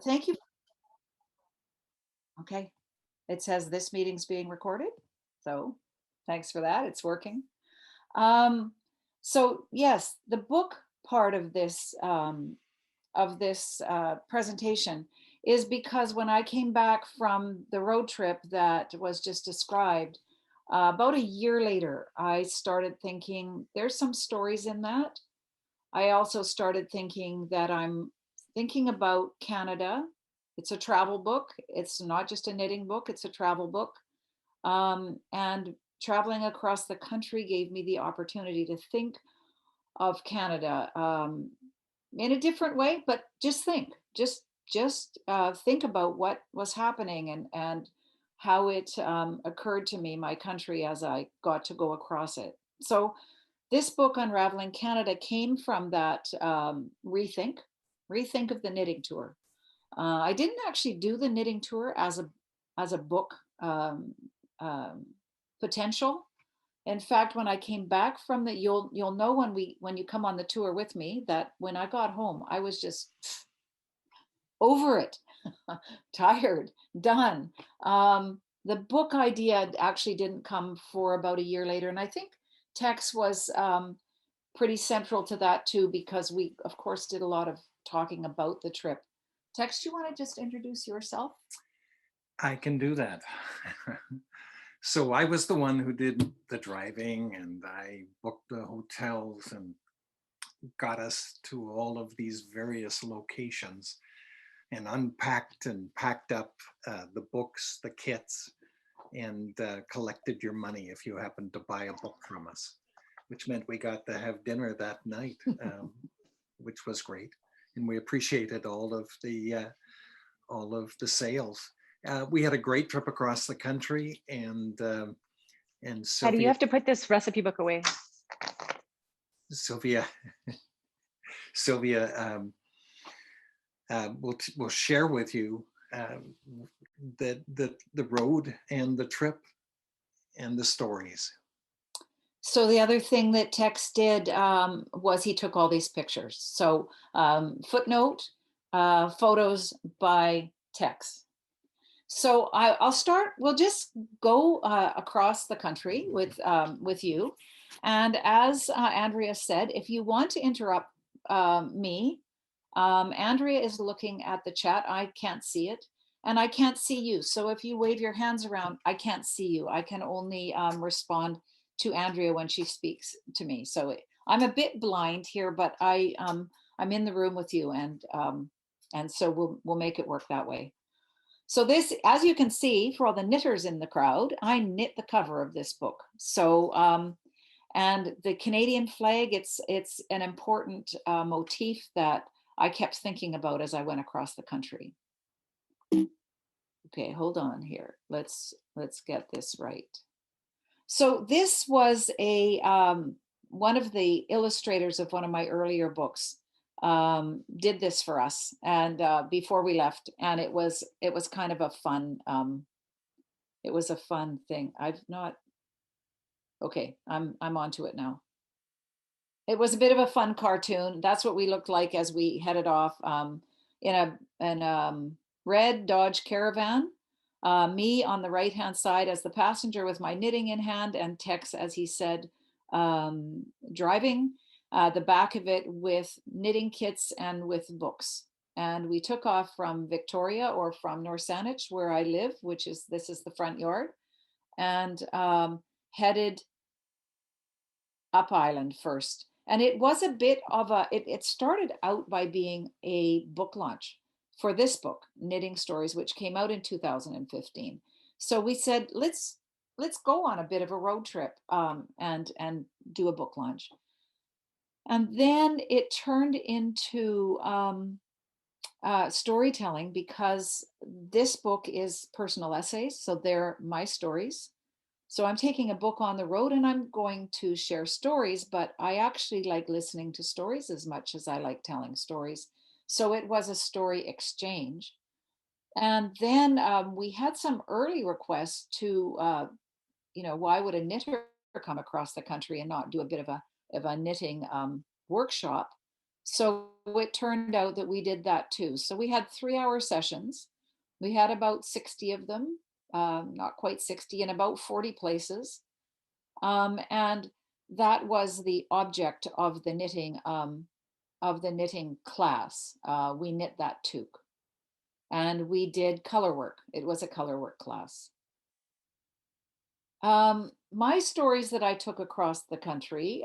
Thank you. Okay. It says this meeting's being recorded. So thanks for that. It's working. Um, so yes, the book part of this presentation is because when I came back from the road trip that was just described, about a year later, I started thinking there's some stories in that. I also started thinking that I'm thinking about Canada. It's a travel book. It's not just a knitting book, it's a travel book. And traveling across the country gave me the opportunity to think of Canada in a different way, but just think, just think about what was happening and how it occurred to me, my country, as I got to go across it. So this book, Unravelling Canada, came from that rethink of the knitting tour. I didn't actually do the knitting tour as a book um, potential. In fact, when I came back from the, you'll know when you come on the tour with me that when I got home, I was just over it, tired, done. The book idea actually didn't come for about a year later, and I think Tex was pretty central to that too, because we, of course, did a lot of talking about the trip. Tex, do you want to just introduce yourself? I can do that. So I was the one who did the driving, and I booked the hotels and got us to all of these various locations and unpacked and packed up the books, the kits, and collected your money if you happened to buy a book from us, which meant we got to have dinner that night, which was great. And we appreciated all of the sales. We had a great trip across the country, and Peggy, you Sylvia, have to put this recipe book away. Sylvia, Sylvia will share with you the road and the trip and the stories. So the other thing that Tex did was he took all these pictures. So footnote, photos by Tex. So I'll start. We'll just go across the country with you, and as Andrea said, if you want to interrupt me, Andrea is looking at the chat. I can't see it, and I can't see you. So if you wave your hands around, I can't see you. I can only respond to Andrea when she speaks to me. So I'm a bit blind here, but I'm in the room with you, and so we'll make it work that way. So this, as you can see, for all the knitters in the crowd, I knit the cover of this book. So, and the Canadian flag, it's an important motif that I kept thinking about as I went across the country. Okay, hold on here. Let's get this right. So this was a one of the illustrators of one of my earlier books did this for us, and before we left, and it was kind of a fun it was a fun thing. I've not okay, I'm onto it now. It was a bit of a fun cartoon. That's what we looked like as we headed off in a red Dodge Caravan. Me on the right hand side as the passenger with my knitting in hand, and Tex, as he said, driving the back of it with knitting kits and with books. And we took off from Victoria, or from North Saanich, where I live, which is, this is the front yard, and headed up island first. And it was a bit of it started out by being a book launch for this book, Knitting Stories, which came out in 2015. So we said, let's go on a bit of a road trip and do a book launch. And then it turned into storytelling, because this book is personal essays. So they're my stories. So I'm taking a book on the road and I'm going to share stories, but I actually like listening to stories as much as I like telling stories. So it was a story exchange. And then we had some early requests to, why would a knitter come across the country and not do a bit of a knitting workshop? So it turned out that we did that too. So we had 3-hour sessions. We had about 60 of them, not quite 60, in about 40 places. And that was the object of the knitting class. We knit that toque, and we did color work. It was a color work class. My stories that I took across the country,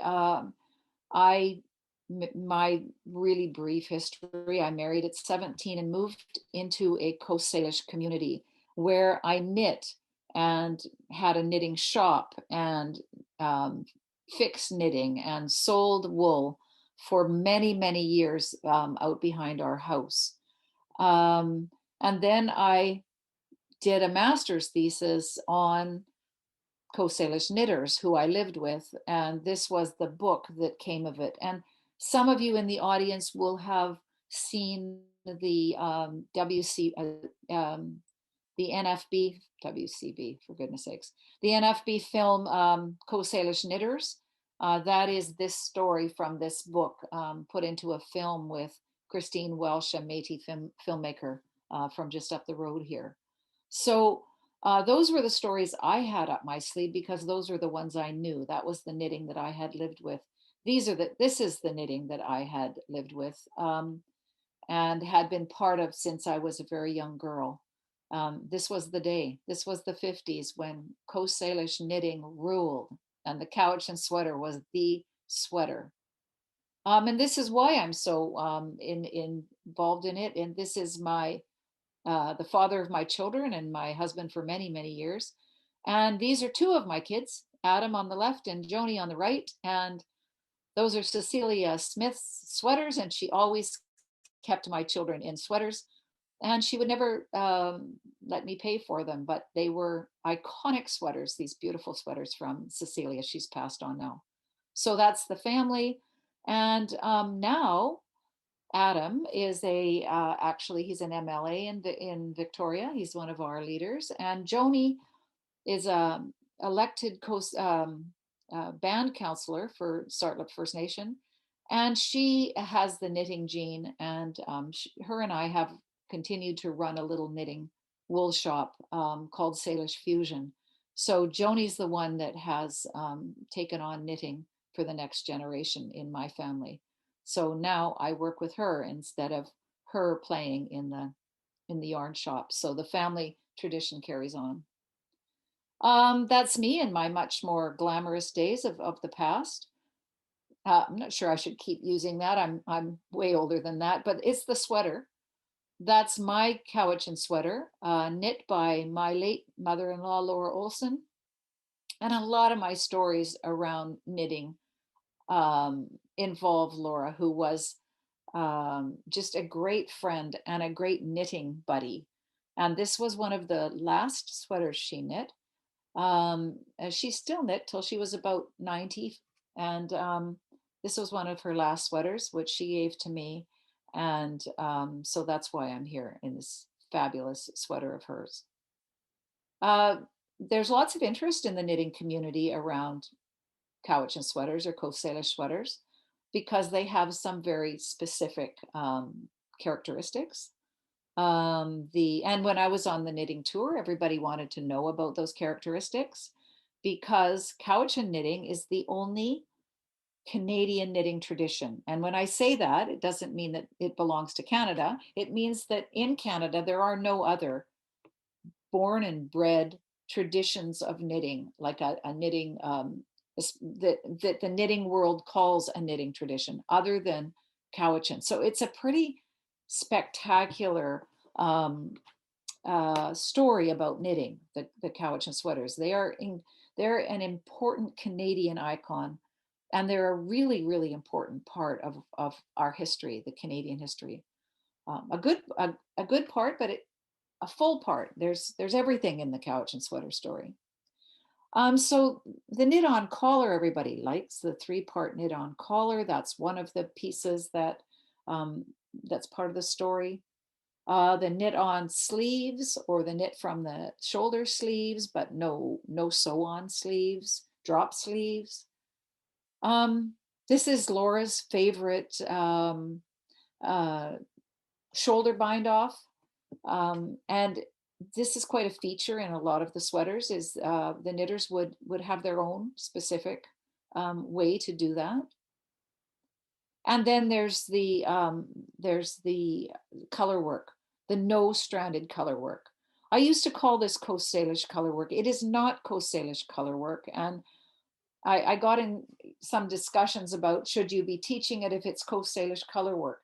my really brief history, I married at 17 and moved into a Coast Salish community where I knit and had a knitting shop and fixed knitting and sold wool for many, many years out behind our house. And then I did a master's thesis on Coast Salish knitters who I lived with, and this was the book that came of it. And some of you in the audience will have seen the the NFB, WCB, for goodness sakes, the NFB film Coast Salish Knitters. That is this story from this book put into a film with Christine Welsh, a Métis filmmaker from just up the road here. So those were the stories I had up my sleeve because those are the ones I knew. That was the knitting that I had lived with. This is the knitting that I had lived with and had been part of since I was a very young girl. This was the day. This was the 50s when Coast Salish knitting ruled, and the cowichan sweater was the sweater. And this is why I'm so involved in it. And this is the father of my children and my husband for many, many years. And these are two of my kids, Adam on the left and Joni on the right. And those are Cecilia Smith's sweaters. And she always kept my children in sweaters. And she would never let me pay for them, but they were iconic sweaters, these beautiful sweaters from Cecilia. She's passed on now. So that's the family. And now Adam is actually he's an MLA in Victoria. He's one of our leaders, and Joni is a elected band counselor for Sartlip First Nation, and she has the knitting gene. And her and I have continued to run a little knitting wool shop called Salish Fusion. So Joni's the one that has taken on knitting for the next generation in my family. So now I work with her instead of her playing in the yarn shop. So the family tradition carries on. That's me in my much more glamorous days of the past. I'm not sure I should keep using that. I'm way older than that, but it's the sweater. That's my cowichan sweater, knit by my late mother-in-law, Laura Olsen. And a lot of my stories around knitting involve Laura, who was just a great friend and a great knitting buddy. And this was one of the last sweaters she knit. She still knit till she was about 90. And this was one of her last sweaters, which she gave to me. And so that's why I'm here in this fabulous sweater of hers. There's lots of interest in the knitting community around cowichan sweaters or Coast Salish sweaters because they have some very specific characteristics. And when I was on the knitting tour, everybody wanted to know about those characteristics because cowichan knitting is the only Canadian knitting tradition. And when I say that, it doesn't mean that it belongs to Canada. It means that in Canada, there are no other born and bred traditions of knitting, like a knitting that the knitting world calls a knitting tradition, other than cowichan. So it's a pretty spectacular story about knitting. The cowichan sweaters. They're an important Canadian icon, and they're a really, really important part of our history, the Canadian history. A good part, but a full part. There's everything in the cowichan sweater story. So the knit-on collar, everybody likes the 3-part knit-on collar. That's one of the pieces that's part of the story. The knit-on sleeves, or the knit from the shoulder sleeves, but no sew-on sleeves, drop sleeves. This is Laura's favorite uh, shoulder bind off. And this is quite a feature in a lot of the sweaters, is the knitters would have their own specific way to do that. And then there's the color work, the no stranded color work. I used to call this Coast Salish color work. It is not Coast Salish color work. And I got in some discussions about, should you be teaching it if it's Coast Salish color work?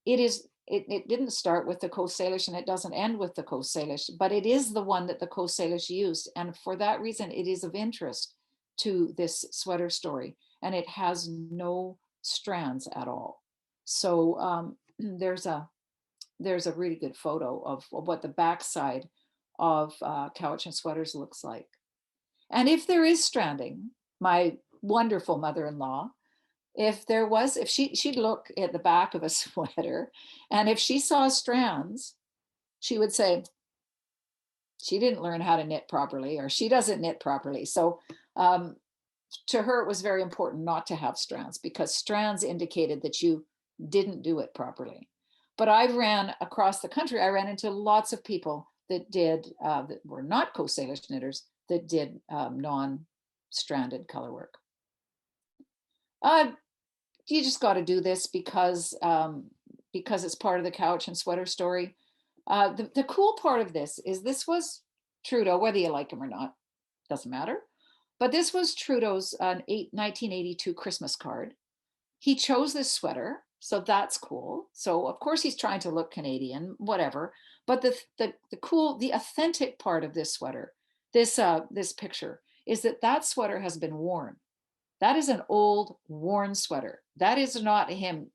It didn't start with the Coast Salish and it doesn't end with the Coast Salish, but it is the one that the Coast Salish used. And for that reason, it is of interest to this sweater story. And it has no strands at all. So there's a really good photo of what the backside of Cowichan sweaters looks like. And if there is stranding, my wonderful mother-in-law, if she'd look at the back of a sweater, and if she saw strands, she would say, she didn't learn how to knit properly, or she doesn't knit properly. So to her, it was very important not to have strands, because strands indicated that you didn't do it properly. But I ran across the country, I ran into lots of people that that were not Coast Salish knitters, that did non-stranded color work. You just got to do this because it's part of the Cowichan sweater story. The cool part of this is this was Trudeau, whether you like him or not, doesn't matter. But this was Trudeau's 1982 Christmas card. He chose this sweater, so that's cool. So of course he's trying to look Canadian, whatever. But the cool, the authentic part of this sweater, this picture, is that sweater has been worn. That is an old worn sweater. That is not him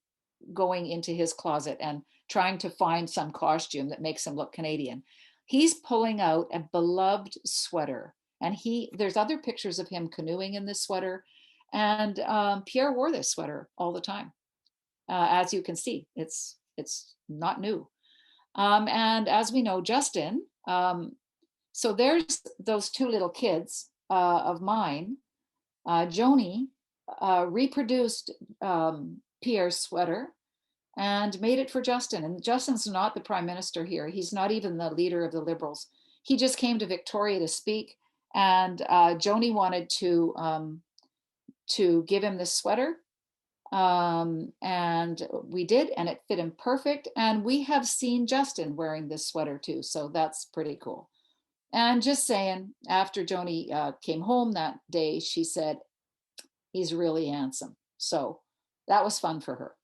going into his closet and trying to find some costume that makes him look Canadian. He's pulling out a beloved sweater, and there's other pictures of him canoeing in this sweater. And Pierre wore this sweater all the time. As you can see, it's not new. And as we know, Justin, so there's those two little kids of mine. Joni reproduced Pierre's sweater and made it for Justin. And Justin's not the prime minister here. He's not even the leader of the Liberals. He just came to Victoria to speak, and Joni wanted to give him this sweater. And we did, and it fit him perfect. And we have seen Justin wearing this sweater too. So that's pretty cool. And just saying, after Joni came home that day, she said, he's really handsome. So that was fun for her.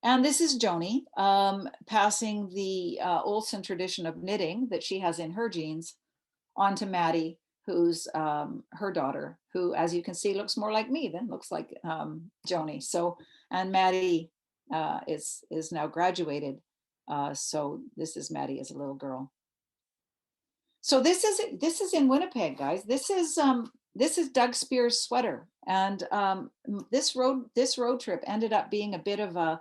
And this is Joni passing the Olsen tradition of knitting that she has in her genes onto Maddie, who's her daughter, who, as you can see, looks more like me than looks like Joni. So, and Maddie is now graduated. So this is Maddie as a little girl. So this is in Winnipeg, guys. This is Doug Spear's sweater, and this road trip ended up being a bit of a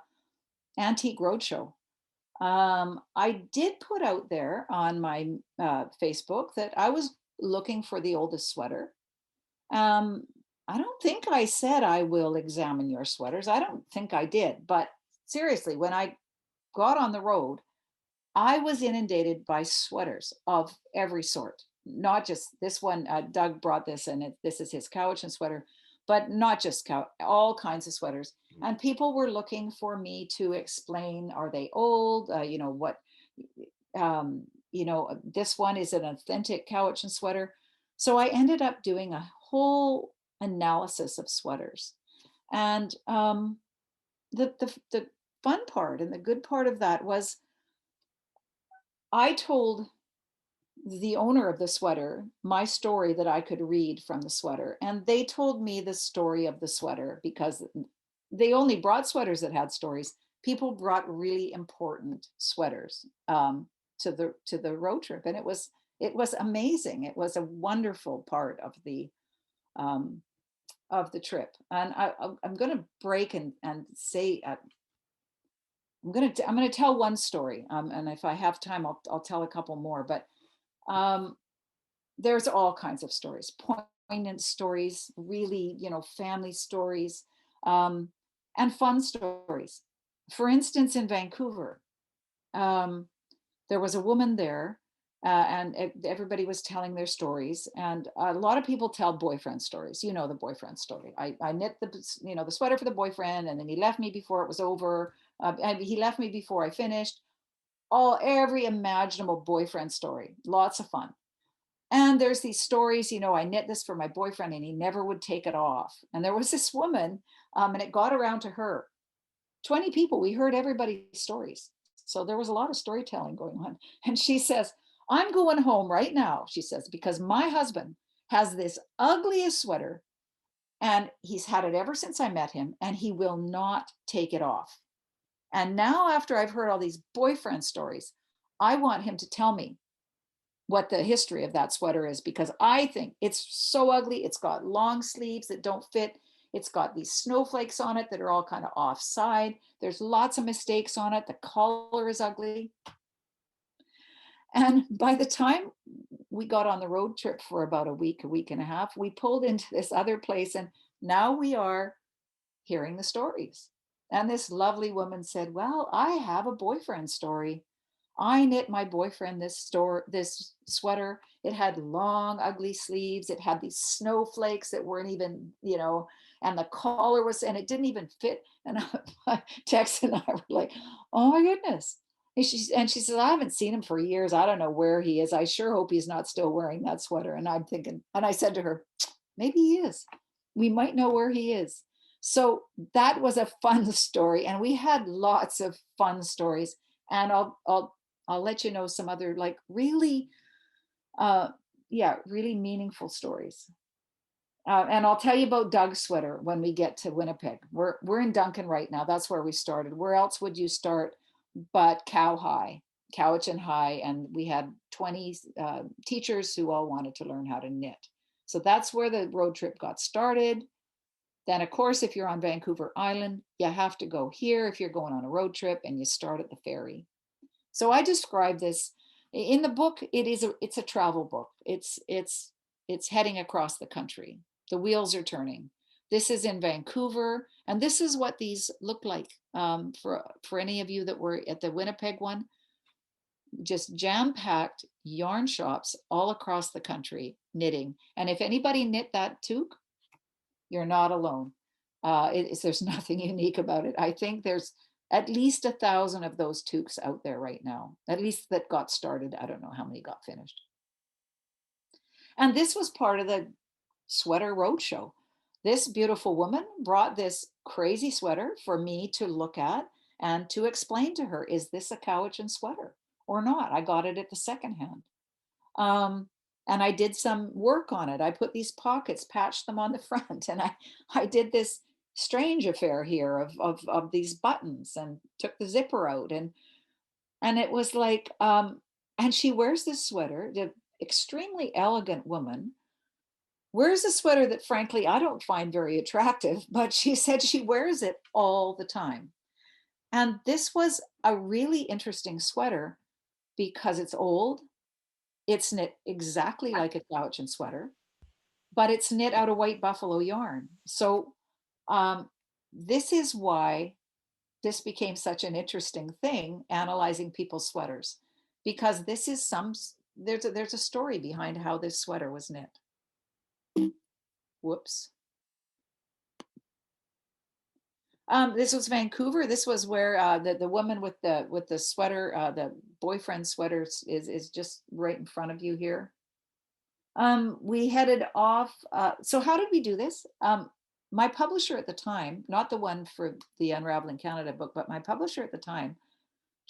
antique roadshow. I did put out there on my Facebook that I was looking for the oldest sweater. I don't think I said I will examine your sweaters. I don't think I did, but seriously, when I got on the road, I was inundated by sweaters of every sort, not just this one. Doug brought this, and this is his Cowichan sweater, but not just all kinds of sweaters. And people were looking for me to explain, are they old? What, this one is an authentic Cowichan sweater. So I ended up doing a whole analysis of sweaters. And the fun part and the good part of that was I told the owner of the sweater my story that I could read from the sweater, and they told me the story of the sweater, because they only brought sweaters that had stories. People brought really important sweaters to the road trip, and it was amazing. It was a wonderful part of the trip. And I'm going to break and say I'm going to tell one story, and if I have time, I'll tell a couple more. But there's all kinds of stories. Point poignant stories, really, family stories, and fun stories. For instance, in Vancouver, um, there was a woman there, and everybody was telling their stories. And a lot of people tell boyfriend stories. You know the boyfriend story. I knit the sweater for the boyfriend, and then he left me before it was over. And he left me before I finished. Every imaginable boyfriend story. Lots of fun. And there's these stories, I knit this for my boyfriend and he never would take it off. And there was this woman, and it got around to her. 20 people, we heard everybody's stories. So there was a lot of storytelling going on. And she says, I'm going home right now, she says, because my husband has this ugliest sweater and he's had it ever since I met him and he will not take it off. And now, after I've heard all these boyfriend stories, I want him to tell me what the history of that sweater is, because I think it's so ugly. It's got long sleeves that don't fit. It's got these snowflakes on it that are all kind of offside. There's lots of mistakes on it. The collar is ugly. And by the time we got on the road trip for about a week and a half, we pulled into this other place and now we are hearing the stories. And this lovely woman said, well, I have a boyfriend story. I knit my boyfriend this sweater. It had long, ugly sleeves. It had these snowflakes that weren't even, and the collar and it didn't even fit. And Tex and I were like, oh my goodness. And she says, I haven't seen him for years. I don't know where he is. I sure hope he's not still wearing that sweater. And I'm thinking, and I said to her, maybe he is. We might know where he is. So that was a fun story. And we had lots of fun stories. And I'll let you know some other really, really meaningful stories. And I'll tell you about Doug's sweater when we get to Winnipeg. We're in Duncan right now. That's where we started. Where else would you start but Cowichan High? And we had 20 teachers who all wanted to learn how to knit. So that's where the road trip got started. Then, of course, if you're on Vancouver Island, you have to go here if you're going on a road trip, and you start at the ferry. So I describe this in the book. It's a travel book. It's heading across the country. The wheels are turning. This is in Vancouver, and this is what these look like for any of you that were at the Winnipeg one. Just jam-packed yarn shops all across the country knitting. And if anybody knit that toque, you're not alone. There's nothing unique about it. I think there's at least 1,000 of those toques out there right now, at least that got started. I don't know how many got finished. And this was part of the sweater roadshow. This beautiful woman brought this crazy sweater for me to look at and to explain to her, is this a Cowichan sweater or not? I got it at the secondhand. And I did some work on it. I put these pockets, patched them on the front, and I did this strange affair here of these buttons and took the zipper out. And it was like, and she wears this sweater, the extremely elegant woman, wears a sweater that frankly, I don't find very attractive, but she said she wears it all the time. And this was a really interesting sweater because it's old. It's knit exactly like a Cowichan sweater, but it's knit out of white buffalo yarn. So this is why this became such an interesting thing, analyzing people's sweaters, because this is there's a story behind how this sweater was knit. Whoops. This was Vancouver. This was where the woman with the sweater, the boyfriend sweater, is just right in front of you here. We headed off. So how did we do this? My publisher at the time, not the one for the Unravelling Canada book, but my publisher at the time,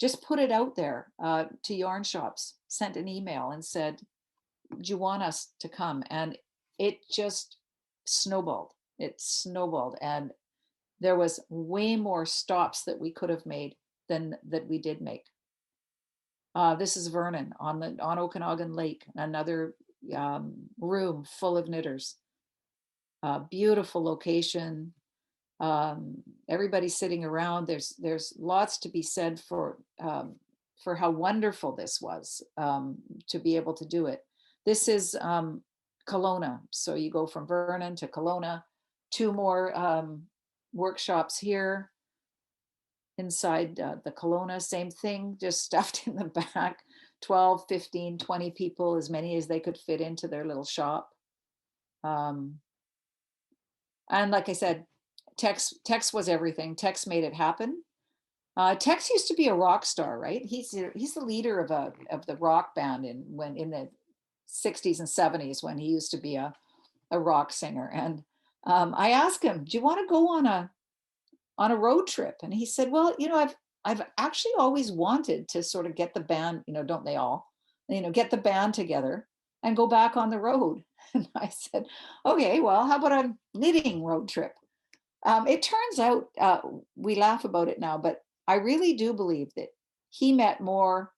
just put it out there to yarn shops, sent an email and said, do you want us to come? And it just snowballed. It snowballed. And there was way more stops that we could have made than that we did make. This is Vernon on Okanagan Lake, another room full of knitters. Beautiful location. Everybody's sitting around. There's lots to be said for how wonderful this was to be able to do it. This is Kelowna. So you go from Vernon to Kelowna, 2 more workshops here inside the Kelowna, same thing, just stuffed in the back, 12, 15, 20 people, as many as they could fit into their little shop. And like I said, Tex was everything. Tex made it happen. Tex used to be a rock star, right? He's the leader of the rock band in the 60s and 70s, when he used to be a rock singer. And I asked him, do you want to go on a road trip? And he said, well, I've actually always wanted to sort of get the band, don't they all, get the band together and go back on the road. And I said, okay, well, how about a knitting road trip? It turns out, we laugh about it now, but I really do believe that he met more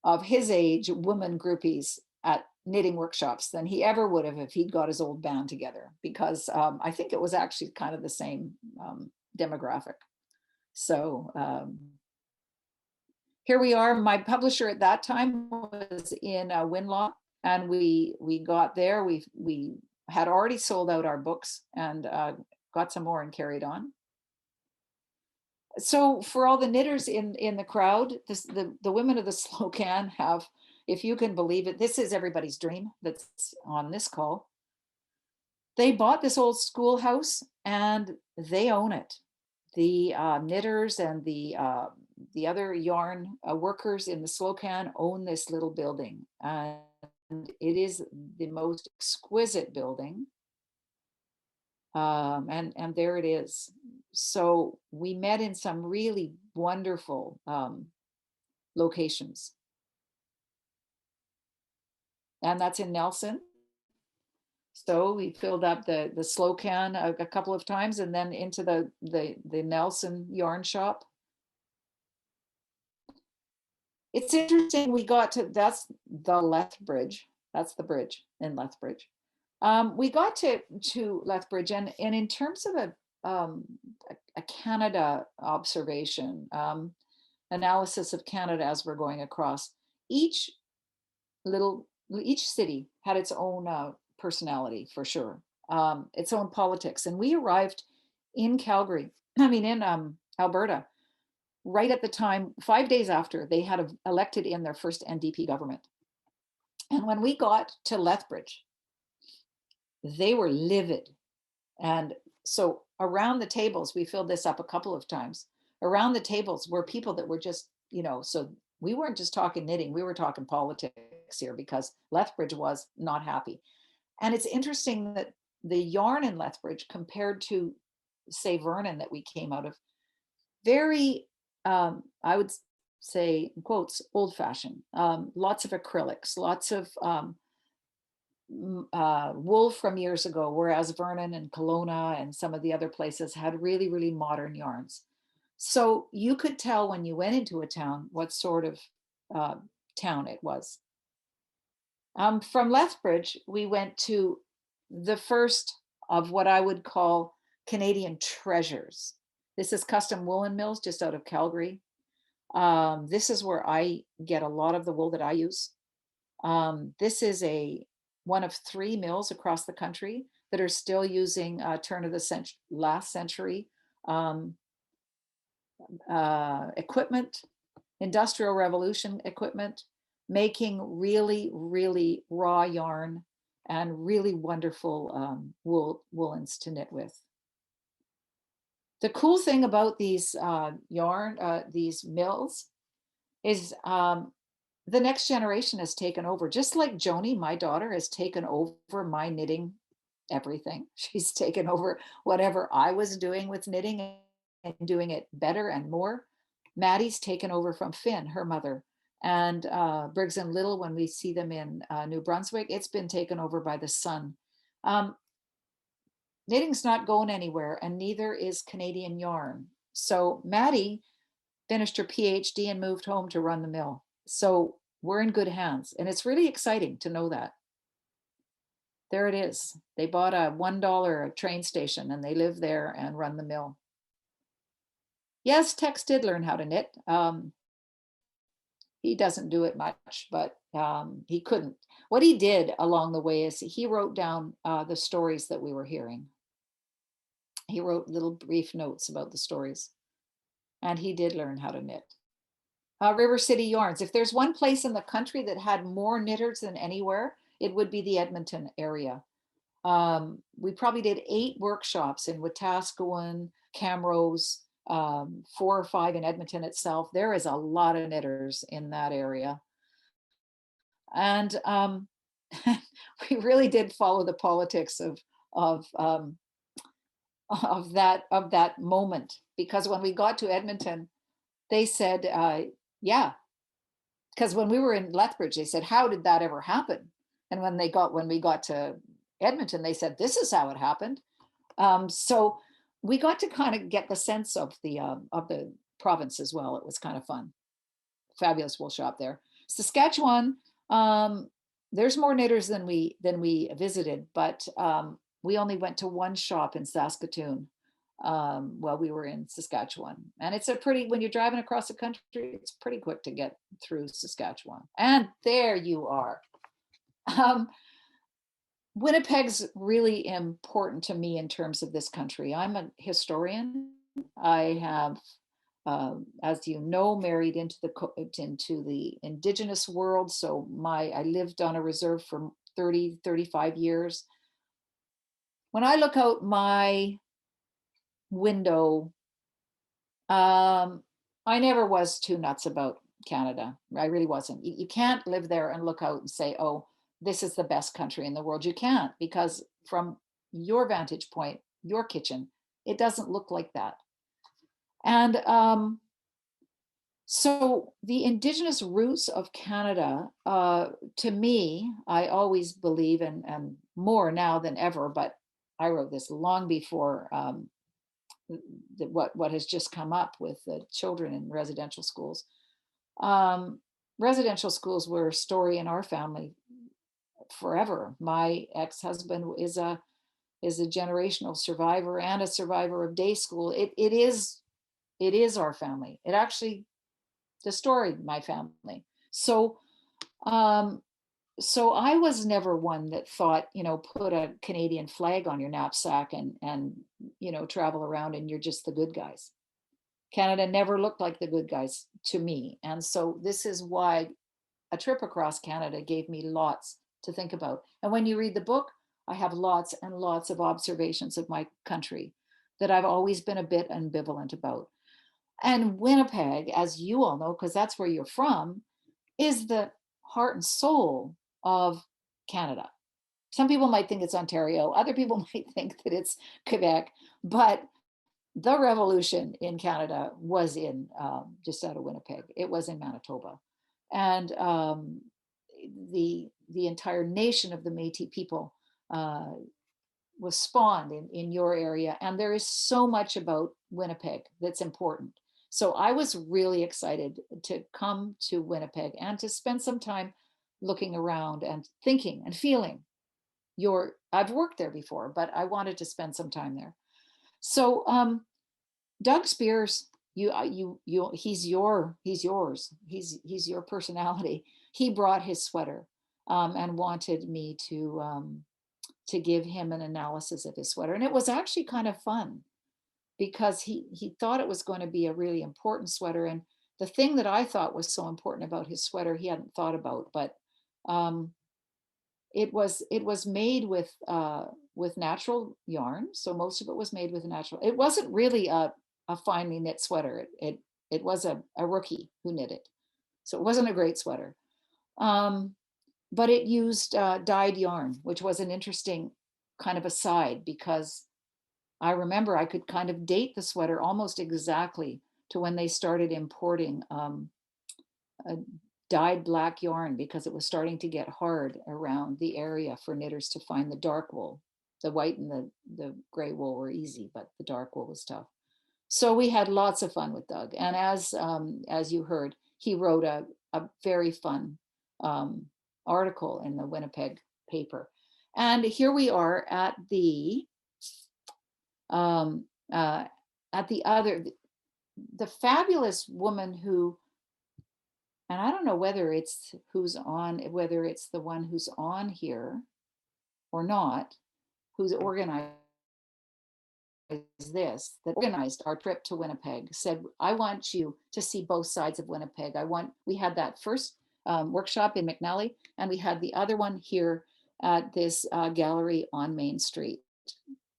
of his age women groupies at knitting workshops than he ever would have if he'd got his old band together, because I think it was actually kind of the same demographic. So here we are. My publisher at that time was in Winlaw, and we got there. We had already sold out our books and got some more and carried on. So for all the knitters in the crowd, the women of the Slocan have, if you can believe it, this is everybody's dream that's on this call. They bought this old schoolhouse and they own it. The knitters and the other yarn workers in the Slocan own this little building, and it is the most exquisite building. And there it is. So we met in some really wonderful locations. And that's in Nelson. So we filled up the Slocan a couple of times, and then into the Nelson yarn shop. It's interesting, we got to, that's the Lethbridge. That's the bridge in Lethbridge. We got to Lethbridge, and in terms of a Canada observation, analysis of Canada as we're going across, each city had its own personality, for sure, its own politics. And we arrived in Alberta, right at the time, 5 days after they had elected in their first NDP government. And when we got to Lethbridge, they were livid. And so around the tables, we filled this up a couple of times. Around the tables were people that were just, so we weren't just talking knitting, we were talking politics here, because Lethbridge was not happy. And it's interesting that the yarn in Lethbridge compared to, say, Vernon that we came out of, very, I would say, in quotes, old fashioned, lots of acrylics, lots of wool from years ago, whereas Vernon and Kelowna and some of the other places had really, really modern yarns. So you could tell when you went into a town what sort of town it was. From Lethbridge, we went to the first of what I would call Canadian treasures. This is Custom Woolen Mills, just out of Calgary. This is where I get a lot of the wool that I use. This is one of 3 mills across the country that are still using turn of the last century equipment, Industrial Revolution equipment, making really, really raw yarn and really wonderful woolens to knit with. The cool thing about these these mills is the next generation has taken over. Just like Joni, my daughter, has taken over my knitting everything. She's taken over whatever I was doing with knitting and doing it better and more. Maddie's taken over from Finn, her mother, and Briggs and Little, when we see them in New Brunswick, it's been taken over by the son. Knitting's not going anywhere, and neither is Canadian yarn. So Maddie finished her PhD and moved home to run the mill. So we're in good hands, and it's really exciting to know that. There it is. They bought a $1 train station and they live there and run the mill. Yes, Tex did learn how to knit. he doesn't do it much, but he couldn't. What he did along the way is he wrote down the stories that we were hearing. He wrote little brief notes about the stories, and he did learn how to knit. River City Yarns. If there's one place in the country that had more knitters than anywhere, it would be the Edmonton area. We probably did 8 workshops in Wetaskiwin, Camrose, 4 or 5 in Edmonton itself. There is a lot of knitters in that area. And we really did follow the politics of that moment, because when we got to Edmonton, they said, yeah, because when we were in Lethbridge, they said, how did that ever happen? And when we got to Edmonton, they said, this is how it happened. So we got to kind of get the sense of the province as well. It was kind of fun. Fabulous wool shop there. Saskatchewan, there's more knitters than we visited, but we only went to one shop in Saskatoon while we were in Saskatchewan. And it's when you're driving across the country, it's pretty quick to get through Saskatchewan. And there you are. Winnipeg's really important to me in terms of this country. I'm a historian. I have, as you know, married into the Indigenous world. So I lived on a reserve for 35 years. When I look out my window, I never was too nuts about Canada. I really wasn't. You can't live there and look out and say, oh, this is the best country in the world. You can't, because from your vantage point, your kitchen, it doesn't look like that. And so the Indigenous roots of Canada, to me, I always believe, and more now than ever, but I wrote this long before what has just come up with the children in residential schools. Residential schools were a story in our family forever. My ex-husband is a generational survivor and a survivor of day school. It is our family. It actually destroyed my family. So so I was never one that thought, put a Canadian flag on your knapsack and travel around and you're just the good guys. Canada never looked like the good guys to me. And so this is why a trip across Canada gave me lots to think about. And when you read the book, I have lots and lots of observations of my country that I've always been a bit ambivalent about. And Winnipeg, as you all know, because that's where you're from, is the heart and soul of Canada. Some people might think it's Ontario. Other people might think that it's Quebec. But the revolution in Canada was in just out of Winnipeg. It was in Manitoba. And the entire nation of the Métis people was spawned in your area. And there is so much about Winnipeg that's important. So I was really excited to come to Winnipeg and to spend some time looking around and thinking and feeling I've worked there before, but I wanted to spend some time there. So Doug Spears, he's yours. He's your personality. He brought his sweater and wanted me to give him an analysis of his sweater. And it was actually kind of fun because he thought it was going to be a really important sweater. And the thing that I thought was so important about his sweater, he hadn't thought about, but it was made with natural yarn. So most of it was made with natural. It wasn't really a finely knit sweater. It was a rookie who knit it. So it wasn't a great sweater. But it used dyed yarn, which was an interesting kind of aside, because I remember I could kind of date the sweater almost exactly to when they started importing a dyed black yarn, because it was starting to get hard around the area for knitters to find the dark wool. The white and the gray wool were easy, but the dark wool was tough. So we had lots of fun with Doug. And as you heard, he wrote a very fun article in the Winnipeg paper. And here we are at the fabulous woman who And I don't know whether it's whether it's the one who's on here or not, who's organized that organized our trip to Winnipeg, said, I want you to see both sides of Winnipeg. We had that first workshop in McNally, and we had the other one here at this gallery on Main Street.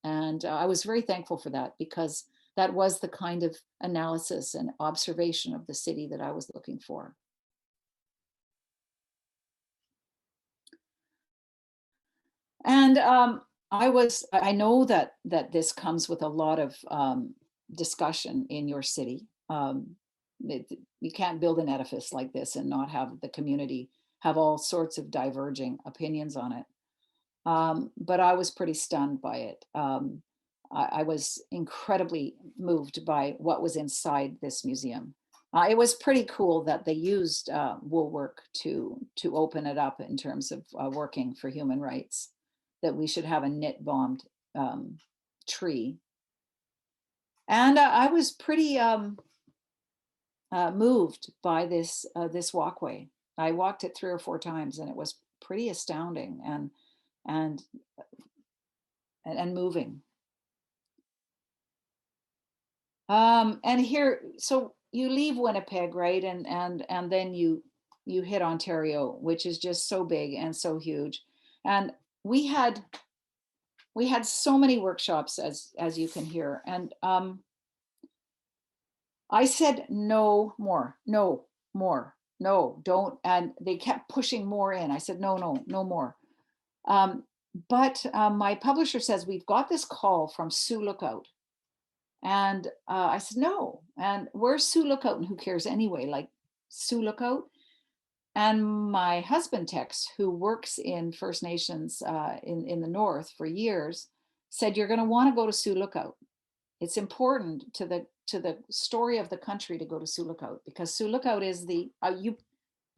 And I was very thankful for that, because that was the kind of analysis and observation of the city that I was looking for. And I know that this comes with a lot of discussion in your city. You can't build an edifice like this and not have the community have all sorts of diverging opinions on it. But I was pretty stunned by it. I was incredibly moved by what was inside this museum. It was pretty cool that they used woolwork to open it up in terms of working for human rights, that we should have a knit bombed tree. And I was pretty moved by this walkway. I walked it 3 or 4 times, and it was pretty astounding and moving. And here, so you leave Winnipeg, right? And then you hit Ontario, which is just so big and so huge. And we had so many workshops, as you can hear. And I said, no more, no more, no, don't. And they kept pushing more in. I said, no, no, no more. But my publisher says, we've got this call from Sioux Lookout. And I said, no. And where's Sioux Lookout? And who cares anyway? Like, Sioux Lookout. And my husband, Tex, who works in First Nations in the North for years, said, you're going to want to go to Sioux Lookout. It's important to the story of the country to go to Sioux Lookout, because Sioux Lookout is you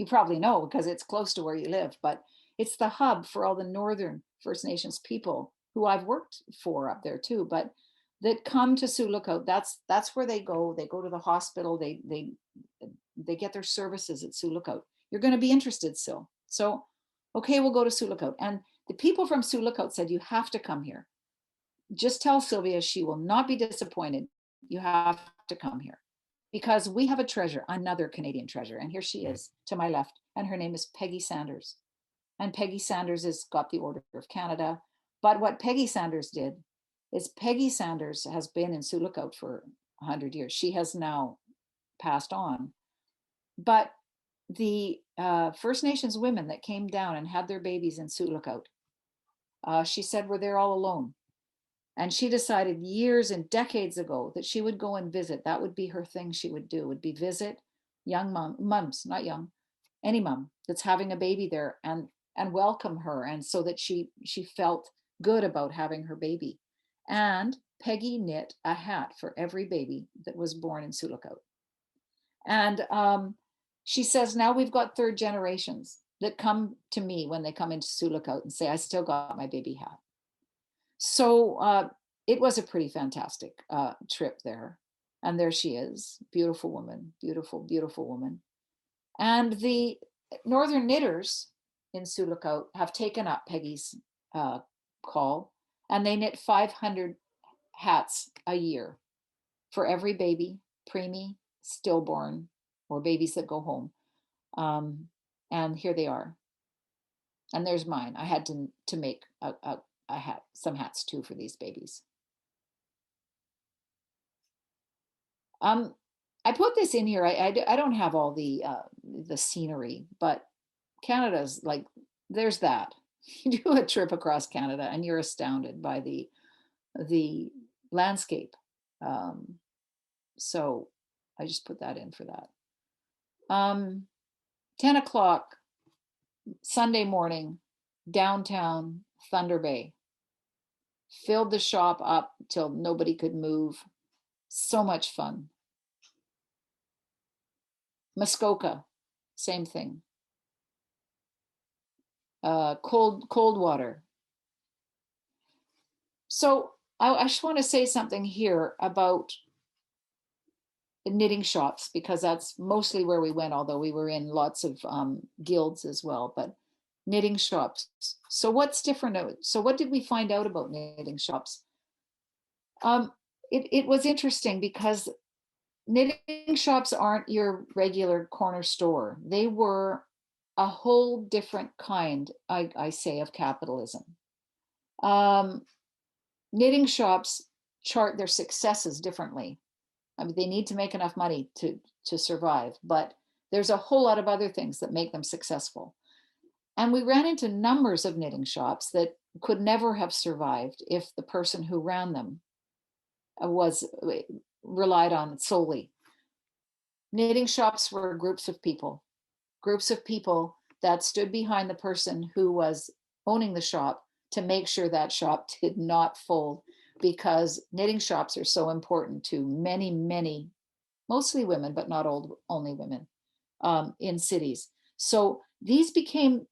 probably know because it's close to where you live, but it's the hub for all the Northern First Nations people who I've worked for up there too, but that come to Sioux Lookout. That's where they go. They go to the hospital. They get their services at Sioux Lookout. You're going to be interested, Sil. So, okay, we'll go to Sioux Lookout. And the people from Sioux Lookout said, you have to come here. Just tell Sylvia she will not be disappointed. You have to come here, because we have a treasure, another Canadian treasure. And here she is to my left. And her name is Peggy Sanders. And Peggy Sanders has got the Order of Canada. But what Peggy Sanders did is Peggy Sanders has been in Sioux Lookout for 100 years. She has now passed on. But the First Nations women that came down and had their babies in Sioux Lookout, she said, were there all alone. And she decided years and decades ago that she would go and visit. That would be her thing. She would do, would be visit young mums, not young, any mom that's having a baby there, and welcome her. And so that she felt good about having her baby. And Peggy knit a hat for every baby that was born in Sioux Lookout. And she says, now we've got 3rd generations that come to me when they come into Sioux Lookout and say, I still got my baby hat. So it was a pretty fantastic trip there. And there she is, beautiful woman, beautiful, beautiful woman. And the Northern Knitters in Sioux Lookout have taken up Peggy's call, and they knit 500 hats a year for every baby, preemie, stillborn, or babies that go home. And here they are. And there's mine. I had to make a hat, some hats too for these babies. I put this in here. I don't have all the scenery, but Canada's like, there's that. You do a trip across Canada and you're astounded by the landscape. So I just put that in for that. 10 o'clock Sunday morning, downtown Thunder Bay. Filled the shop up till nobody could move. So much fun. Muskoka, same thing. Cold water. So I just want to say something here about knitting shops, because that's mostly where we went, although we were in lots of guilds as well, but knitting shops. So what's different? So what did we find out about knitting shops? It was interesting because knitting shops aren't your regular corner store. They were a whole different kind, I say, of capitalism. Knitting shops chart their successes differently. I mean, they need to make enough money to survive, but there's a whole lot of other things that make them successful. And we ran into numbers of knitting shops that could never have survived if the person who ran them was relied on solely. Knitting shops were groups of people that stood behind the person who was owning the shop to make sure that shop did not fold, because knitting shops are so important to many, many, mostly women, but not only women, in cities. So these became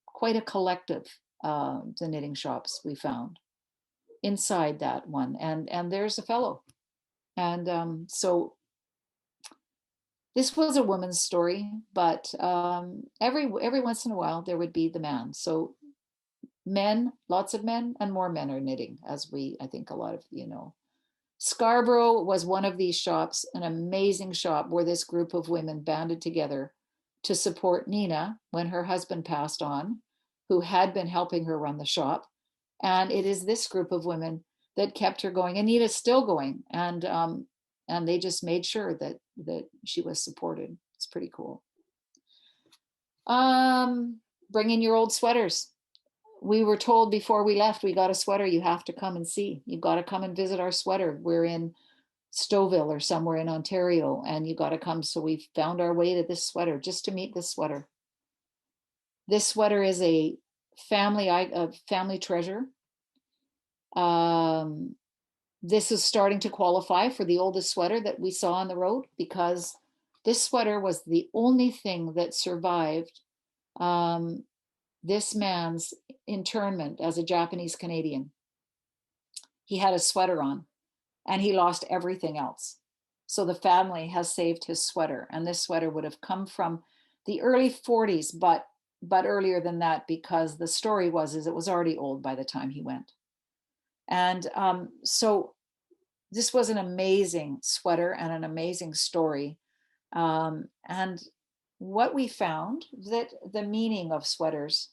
quite a collective, the knitting shops we found inside that one. And there's a fellow. And so this was a woman's story, but every once in a while there would be the man. So men, lots of men, and more men are knitting, as I think a lot of you know. Scarborough was one of these shops, an amazing shop where this group of women banded together to support Nina when her husband passed on, who had been helping her run the shop. And it is this group of women that kept her going. And Nina's still going. And they just made sure that she was supported. It's pretty cool. Bring in your old sweaters. We were told before we left, we got a sweater you have to come and see. You've got to come and visit our sweater. We're in Stouffville or somewhere in Ontario, and you got to come. So we found our way to this sweater just to meet this sweater. This sweater is a family treasure. This is starting to qualify for the oldest sweater that we saw on the road, because this sweater was the only thing that survived this man's internment as a Japanese Canadian. He had a sweater on and he lost everything else. So the family has saved his sweater, and this sweater would have come from the early 40s, but earlier than that, because the story was it was already old by the time he went. And so this was an amazing sweater and an amazing story. And what we found, that the meaning of sweaters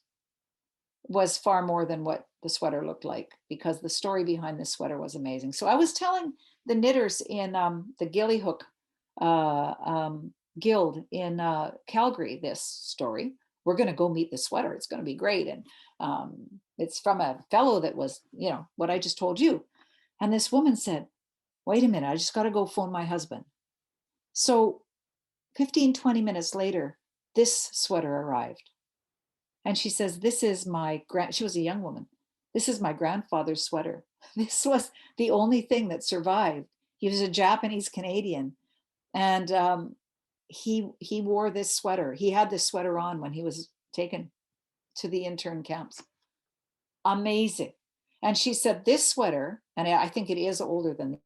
was far more than what the sweater looked like, because the story behind this sweater was amazing. So I was telling the knitters in the Gillyhook Guild in Calgary this story. We're going to go meet the sweater. It's going to be great. And it's from a fellow that was, what I just told you. And this woman said, wait a minute, I just got to go phone my husband. So 15, 20 minutes later, this sweater arrived. And she says, this is she was a young woman. This is my grandfather's sweater. This was the only thing that survived. He was a Japanese Canadian. And he wore this sweater. He had this sweater on when he was taken to the intern camps. Amazing. And she said this sweater, and I think it is older than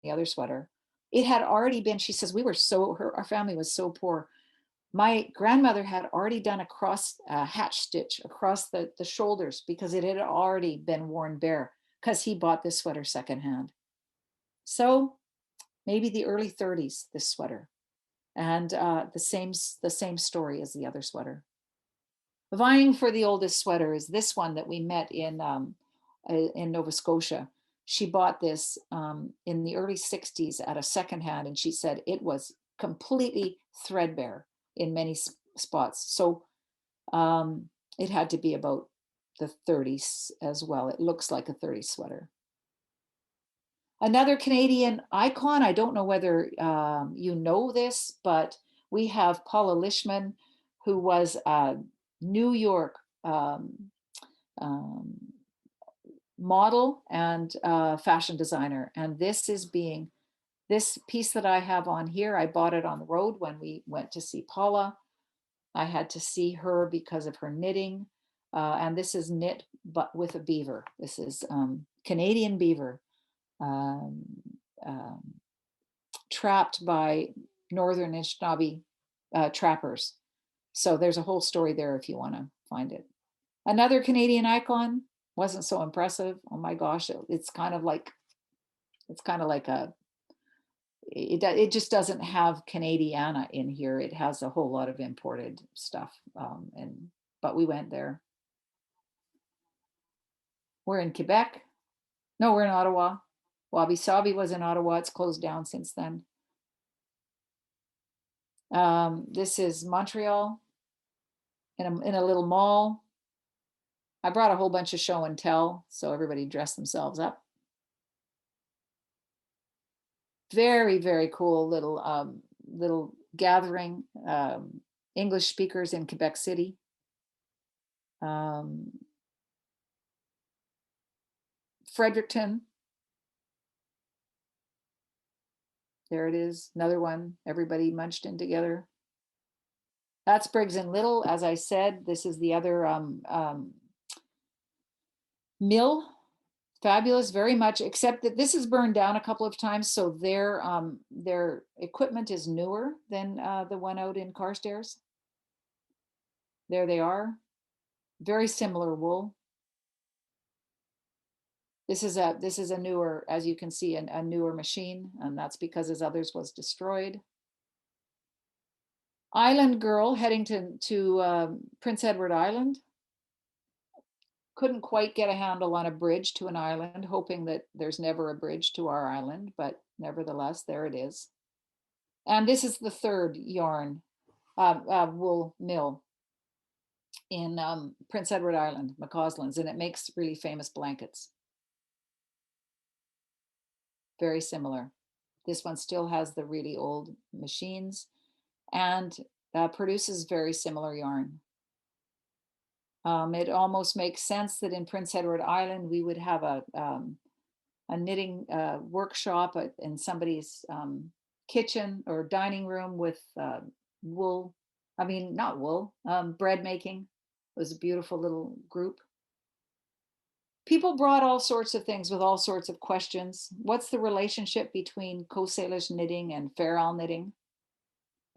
the other sweater, it had already been, she says, our family was so poor. My grandmother had already done a hatch stitch across the shoulders, because it had already been worn bare, because he bought this sweater secondhand. So maybe the early 30s, this sweater. And the same story as the other sweater. Vying for the oldest sweater is this one that we met in Nova Scotia. She bought this in the early 60s at a secondhand, and she said it was completely threadbare in many spots. So it had to be about the 30s as well. It looks like a 30s sweater. Another Canadian icon, I don't know whether you know this, but we have Paula Lishman, who was a New York model and fashion designer. And this piece that I have on here, I bought it on the road when we went to see Paula. I had to see her because of her knitting. And this is knit, but with a beaver. This is Canadian beaver. trapped by Northern Anishinaabe trappers. So there's a whole story there if you want to find it. Another Canadian icon, wasn't so impressive. Oh my gosh, it's kind of like it just doesn't have Canadiana in here. It has a whole lot of imported stuff. But we went there. We're in Quebec. No, we're in Ottawa. Wabi Sabi was in Ottawa. It's closed down since then. This is Montreal in a little mall. I brought a whole bunch of show and tell, so everybody dressed themselves up. Very, very cool little gathering. English speakers in Quebec City. Fredericton. There it is, another one, everybody munched in together. That's Briggs and Little, as I said. This is the other mill. Fabulous, very much, except that this is burned down a couple of times, so their equipment is newer than the one out in Carstairs. There they are. Very similar wool. This is a newer, as you can see, a newer machine, and that's because his others was destroyed. Island girl heading to Prince Edward Island. Couldn't quite get a handle on a bridge to an island, hoping that there's never a bridge to our island, but nevertheless, there it is. And this is the third yarn wool mill in Prince Edward Island, McCausland's, and it makes really famous blankets. Very similar. This one still has the really old machines and produces very similar yarn. It almost makes sense that in Prince Edward Island, we would have a knitting workshop in somebody's kitchen or dining room with wool. I mean, not wool, bread making. It was a beautiful little group. People brought all sorts of things with all sorts of questions. What's the relationship between Coast Salish knitting and Fair Isle knitting?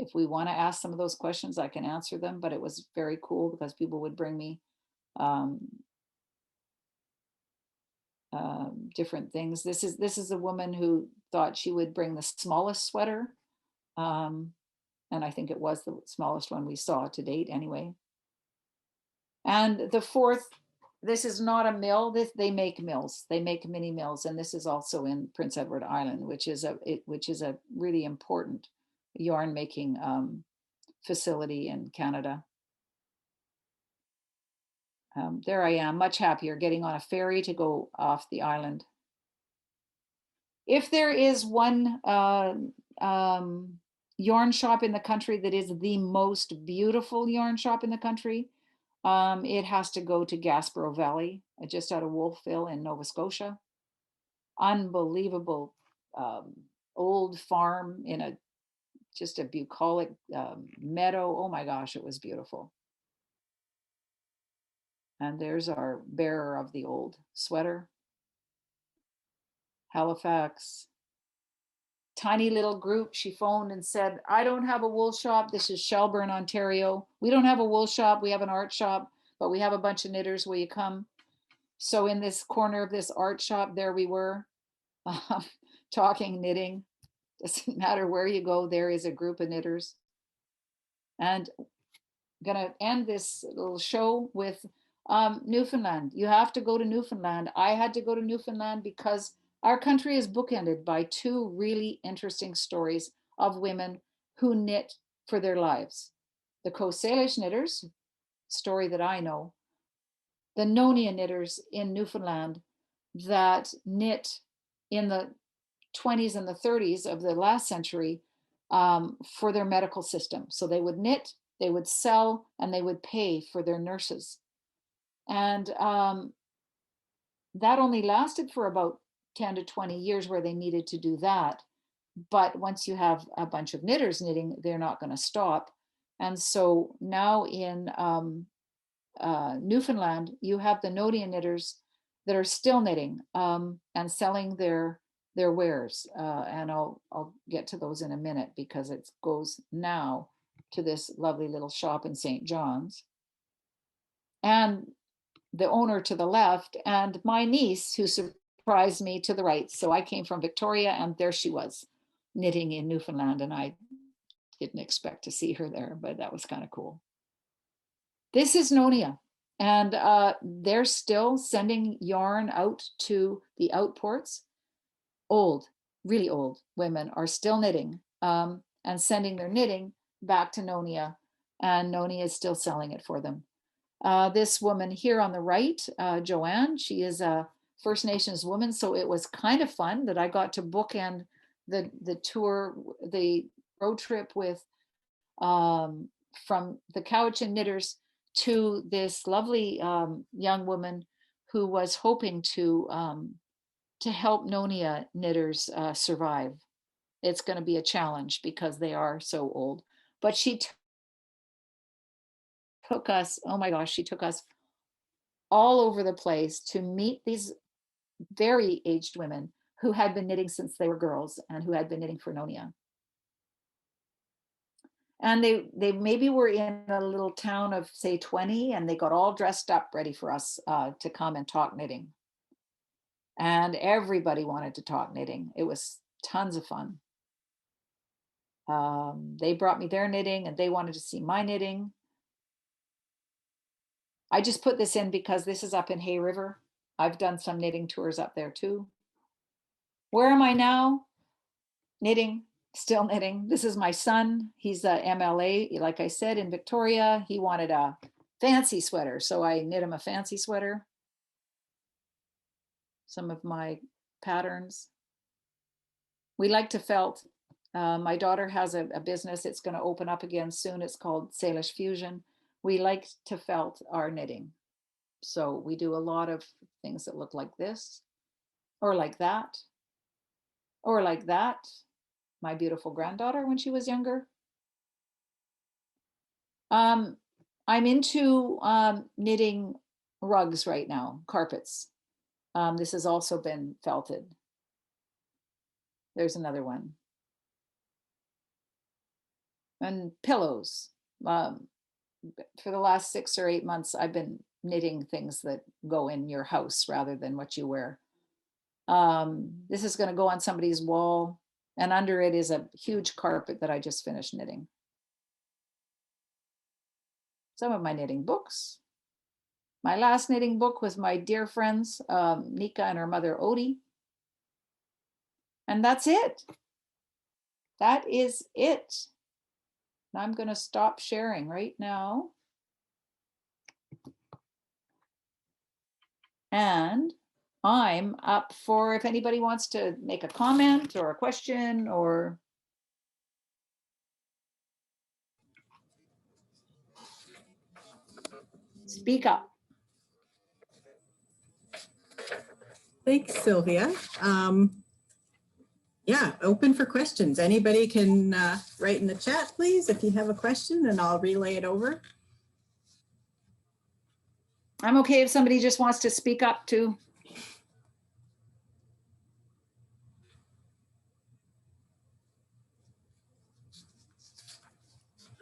If we want to ask some of those questions, I can answer them, but it was very cool because people would bring me different things. This is a woman who thought she would bring the smallest sweater. And I think it was the smallest one we saw to date anyway. And the fourth, this is not a mill. They make mills. They make mini mills, and this is also in Prince Edward Island, which is a really important yarn making facility in Canada. There I am, much happier, getting on a ferry to go off the island. If there is one yarn shop in the country that is the most beautiful yarn shop in the country, it has to go to Gaspereau Valley, just out of Wolfville in Nova Scotia. Unbelievable old farm in just a bucolic meadow. Oh my gosh, it was beautiful. And there's our bearer of the old sweater. Halifax. Tiny little group. She phoned and said, I don't have a wool shop. This is Shelburne, Ontario. We don't have a wool shop. We have an art shop, but we have a bunch of knitters. Will you come? So in this corner of this art shop, there we were, talking knitting. Doesn't matter where you go, there is a group of knitters. And I'm gonna end this little show with Newfoundland. You have to go to Newfoundland. I had to go to Newfoundland because our country is bookended by two really interesting stories of women who knit for their lives. The Coast Salish knitters, story that I know, the Nonia knitters in Newfoundland that knit in the 20s and the 30s of the last century for their medical system. So they would knit, they would sell, and they would pay for their nurses. And that only lasted for about 10 to 20 years where they needed to do that. But once you have a bunch of knitters knitting, they're not going to stop. And so now in Newfoundland, you have the Nonia knitters that are still knitting and selling their their wares. And I'll get to those in a minute because it goes now to this lovely little shop in St. John's. And the owner to the left, and my niece who surprised me to the right. So I came from Victoria, and there she was knitting in Newfoundland, and I didn't expect to see her there, but that was kind of cool. This is Nonia, and they're still sending yarn out to the outports. Old, really old women are still knitting and sending their knitting back to Nonia, and Nonia is still selling it for them. This woman here on the right, Joanne, she is a First Nations woman, so it was kind of fun that I got to bookend the tour, the road trip with from the Cowichan Knitters to this lovely young woman who was hoping to help Nonia knitters survive. It's going to be a challenge because they are so old, but she took us, oh my gosh, she took us all over the place to meet these very aged women who had been knitting since they were girls and who had been knitting for Nonia. And they maybe were in a little town of say 20, and they got all dressed up ready for us to come and talk knitting. And everybody wanted to talk knitting. It was tons of fun. They brought me their knitting and they wanted to see my knitting. I just put this in because this is up in Hay River. I've done some knitting tours up there too. Where am I now? Knitting, still knitting. This is my son. He's a MLA, like I said, in Victoria. He wanted a fancy sweater, so I knit him a fancy sweater. Some of my patterns. We like to felt. My daughter has a business. It's going to open up again soon. It's called Salish Fusion. We like to felt our knitting. So we do a lot of things that look like this, or like that, or like that. My beautiful granddaughter when she was younger. I'm into knitting rugs right now, carpets. This has also been felted. There's another one. And pillows. For the last 6 or 8 months, I've been knitting things that go in your house rather than what you wear. This is going to go on somebody's wall, and under it is a huge carpet that I just finished knitting. Some of my knitting books. My last knitting book was my dear friends, Nika and her mother, Odie. And that's it. That is it. I'm going to stop sharing right now. And I'm up for if anybody wants to make a comment or a question or. Speak up. Thanks, Sylvia. Yeah, open for questions. Anybody can write in the chat, please, if you have a question, and I'll relay it over. I'm okay if somebody just wants to speak up too.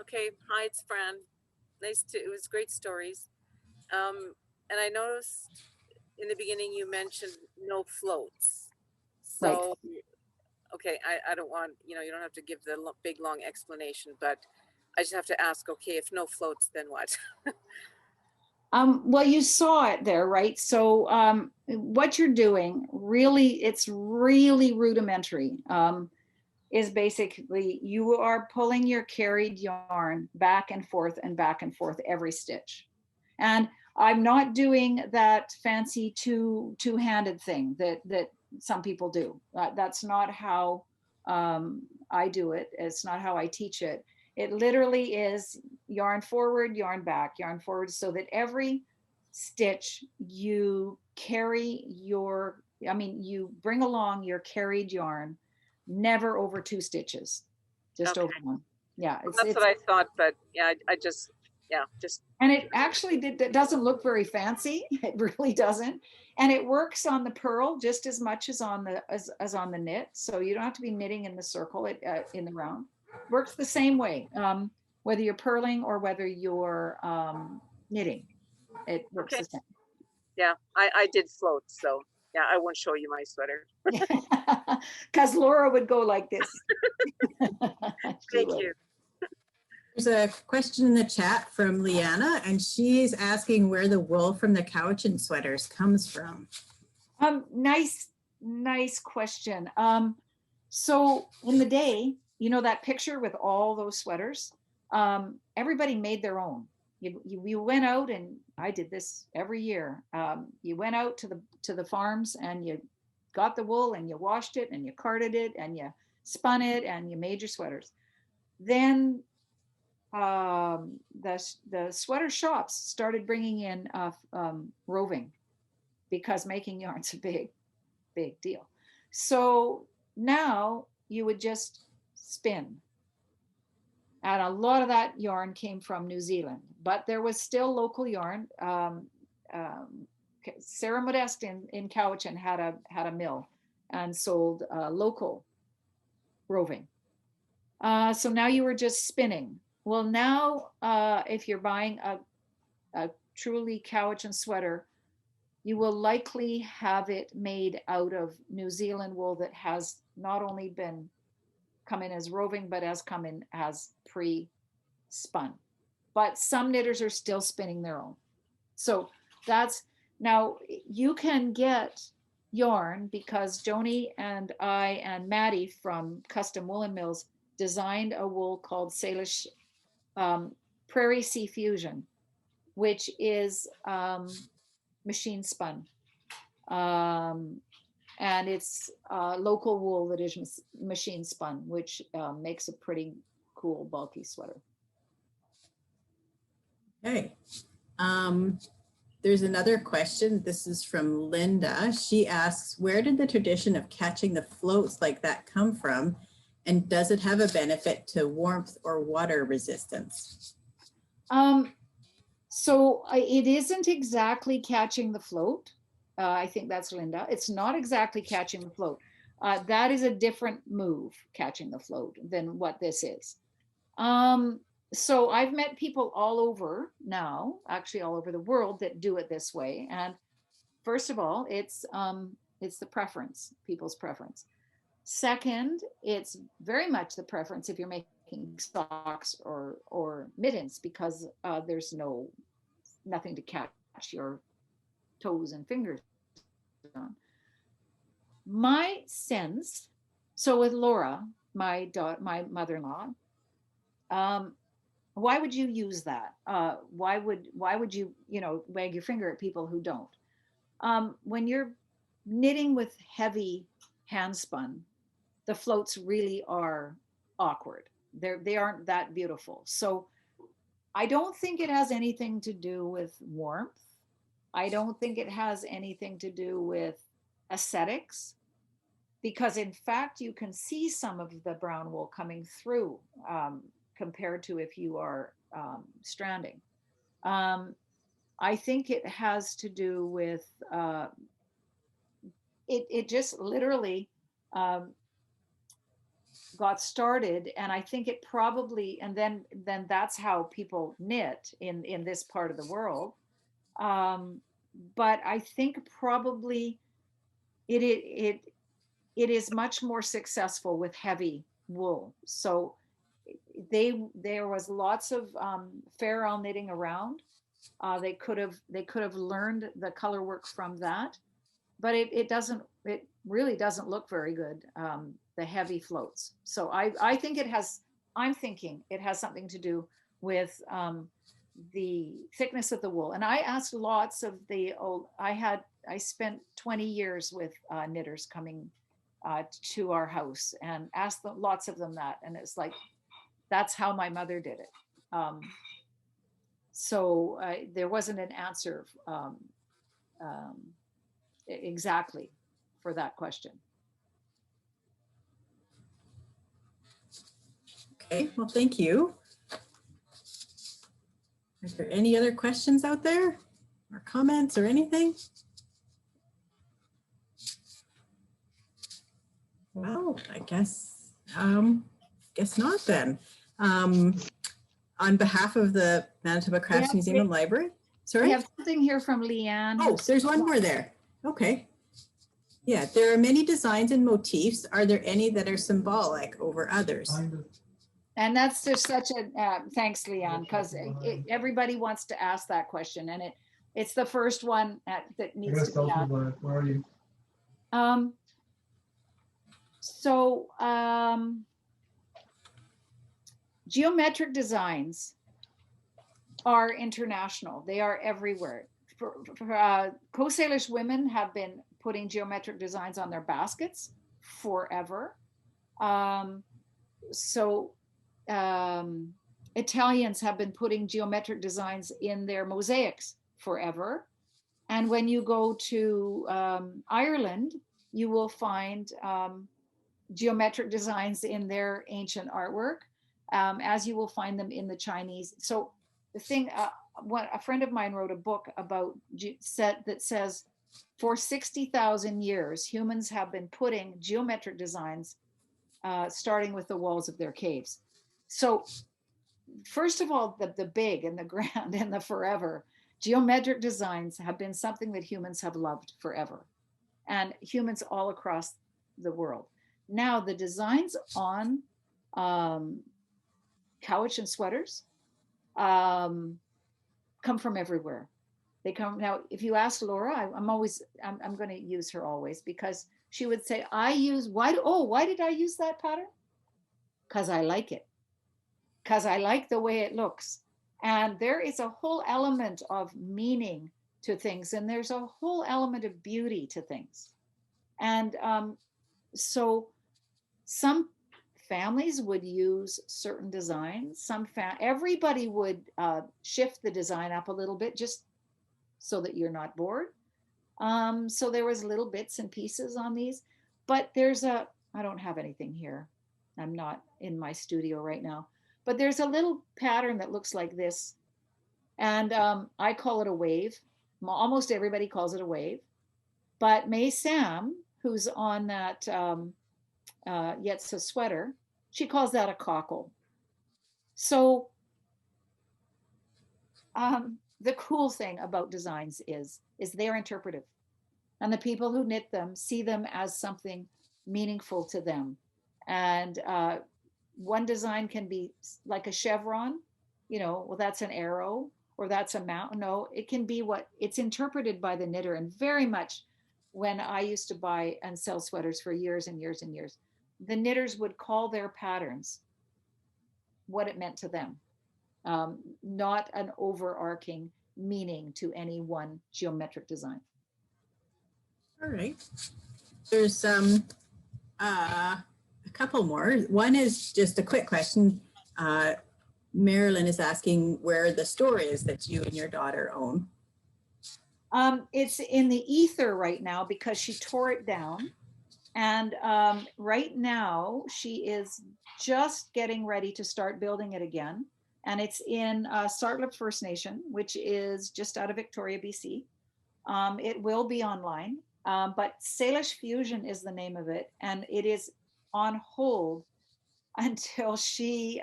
Okay, hi, it's Fran. It was great stories. And I noticed in the beginning you mentioned no floats. So, right. Okay, I don't want, you don't have to give the big long explanation, but I just have to ask, okay, if no floats, then what? Well, you saw it there, right? So what you're doing really, it's really rudimentary. Is basically you are pulling your carried yarn back and forth every stitch. And I'm not doing that fancy two-handed thing that some people do. That's not how I do it. It's not how I teach it. It literally is yarn forward, yarn back, yarn forward, so that every stitch you carry you bring along your carried yarn, never over 2 stitches, just okay. over 1. Yeah, that's what I thought, but yeah, I just yeah, just, And it actually it doesn't look very fancy. It really doesn't. And it works on the purl just as much as on the as on the knit. So you don't have to be knitting in the circle, in the round. Works the same way, whether you're purling or whether you're knitting. It works okay. the same. Yeah, I did floats, so yeah, I won't show you my sweater. Because Laura would go like this. She Thank would. you. There's a question in the chat from Leanna, and she's asking where the wool from the Cowichan sweaters comes from. Nice question. So in the day, you know, that picture with all those sweaters, everybody made their own. You went out, and I did this every year. You went out to the farms, and you got the wool, and you washed it, and you carded it, and you spun it, and you made your sweaters. Then the sweater shops started bringing in roving, because making yarn's a big deal. So now you would just spin. And a lot of that yarn came from New Zealand, but there was still local yarn. Sarah Modeste in Cowichan had a mill and sold local roving. So now you were just spinning. Well, now if you're buying a truly Cowichan sweater, you will likely have it made out of New Zealand wool that has not only been come in as roving, but has come in as pre-spun. But some knitters are still spinning their own. So that's, now you can get yarn, because Joni and I and Maddie from Custom Woolen Mills designed a wool called Salish Prairie Sea Fusion, which is machine spun. And it's local wool that is machine spun, which makes a pretty cool bulky sweater. Okay. There's another question. This is from Linda. She asks, where did the tradition of catching the floats like that come from? And does it have a benefit to warmth or water resistance? So it isn't exactly catching the float. I think that's Linda. It's not exactly catching the float. That is a different move, catching the float, than what this is. So I've met people all over now, actually all over the world, that do it this way. And first of all, it's the preference, people's preference. Second, it's very much the preference if you're making socks or mittens, because there's nothing to catch your toes and fingers on. My sense, so with Laura, my mother-in-law, why would you use that? Why would you, wag your finger at people who don't? When you're knitting with heavy hand spun, the floats really are awkward. They aren't that beautiful. So I don't think it has anything to do with warmth. I don't think it has anything to do with aesthetics, because in fact, you can see some of the brown wool coming through compared to if you are stranding. I think it has to do with, it just literally got started, and I think it probably, and then that's how people knit in this part of the world. But I think probably it is much more successful with heavy wool. So there was lots of fair isle knitting around. They could have learned the color work from that, but it really doesn't look very good, the heavy floats. So I think I'm thinking it has something to do with the thickness of the wool. And I asked lots of the old, I spent 20 years with knitters coming to our house, and asked lots of them that. And it's like, that's how my mother did it. So there wasn't an answer exactly for that question. Okay, well, thank you. Is there any other questions out there or comments or anything? Well, I guess not then. On behalf of the Manitoba Crafts Yeah, Museum and Library, We sorry? have something here from Leanne. Oh, there's one more there. Okay. Yeah, there are many designs and motifs. Are there any that are symbolic over others? And that's just such a, thanks, Leanne, because everybody wants to ask that question, and it's the first one that needs to be asked. Where are you? Geometric designs are international. They are everywhere. Coast Salish women have been putting geometric designs on their baskets forever. Italians have been putting geometric designs in their mosaics forever. And when you go to Ireland, you will find geometric designs in their ancient artwork, as you will find them in the Chinese. So the thing, a friend of mine wrote a book about that says, for 60,000 years, humans have been putting geometric designs starting with the walls of their caves. So first of all, the big and the grand and the forever, geometric designs have been something that humans have loved forever, and humans all across the world. Now the designs on couch and sweaters come from everywhere. They come now. If you ask Laura, I'm going to use her always, because she would say, why did I use that pattern? Because I like it. Because I like the way it looks. And there is a whole element of meaning to things, and there's a whole element of beauty to things. And so some families would use certain designs. Everybody would shift the design up a little bit, just so that you're not bored. So there was little bits and pieces on these, but I don't have anything here. I'm not in my studio right now, but there's a little pattern that looks like this. And I call it a wave. Almost everybody calls it a wave, but May Sam, who's on that Yetsa sweater, she calls that a cockle. So the cool thing about designs is they're interpretive, and the people who knit them see them as something meaningful to them. And one design can be like a chevron, well, that's an arrow, or that's a mountain. No, it can be it's interpreted by the knitter. And very much when I used to buy and sell sweaters for years and years and years, the knitters would call their patterns what it meant to them. Not an overarching meaning to any one geometric design. All right. There's a couple more. One is just a quick question. Marilyn is asking where the store is that you and your daughter own. It's in the ether right now because she tore it down. And right now she is just getting ready to start building it again. And it's in Sartlip First Nation, which is just out of Victoria, BC. It will be online, but Salish Fusion is the name of it. And it is on hold until she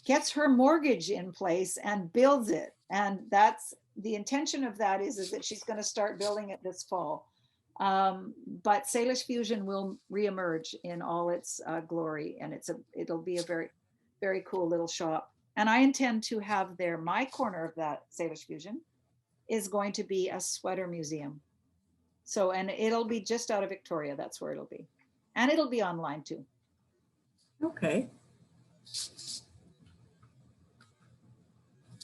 gets her mortgage in place and builds it. And that's the intention of that is that she's going to start building it this fall. But Salish Fusion will reemerge in all its glory, and it'll be a very, very cool little shop. And I intend to have my corner of that Salish Fusion is going to be a sweater museum. So, and it'll be just out of Victoria. That's where it'll be. And it'll be online too. Okay.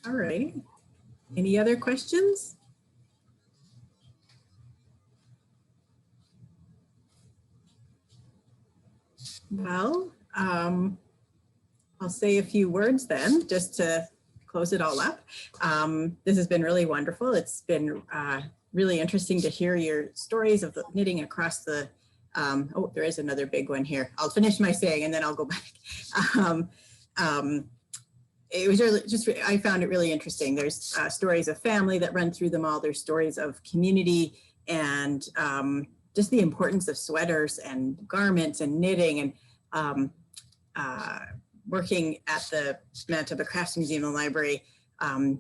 All right. Any other questions? Well, I'll say a few words then, just to close it all up. This has been really wonderful. It's been really interesting to hear your stories of the knitting across the, oh, there is another big one here. I'll finish my saying and then I'll go back. it was really just, I found it really interesting. There's stories of family that run through them all. There's stories of community and just the importance of sweaters and garments and knitting and working at the Manitoba Crafts Museum and Library. I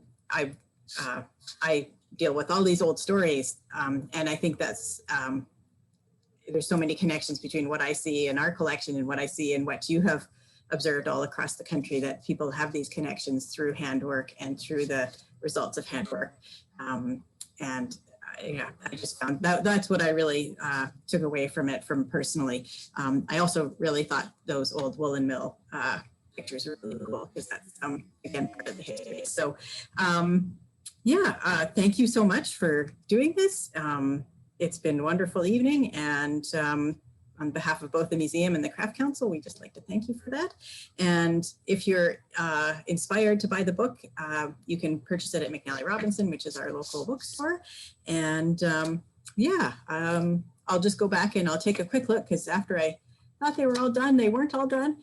deal with all these old stories, and I think that's there's so many connections between what I see in our collection and what I see in what you have observed all across the country, that people have these connections through handwork and through the results of handwork. Yeah, I just found that's what I really took away from it from personally. I also really thought those old woolen mill pictures were really cool because that's again part of the history. So yeah, thank you so much for doing this. It's been a wonderful evening, and on behalf of both the museum and the Craft Council, we just like to thank you for that. And if you're inspired to buy the book, you can purchase it at McNally Robinson, which is our local bookstore. And yeah, I'll just go back and I'll take a quick look, because after I thought they were all done, they weren't all done.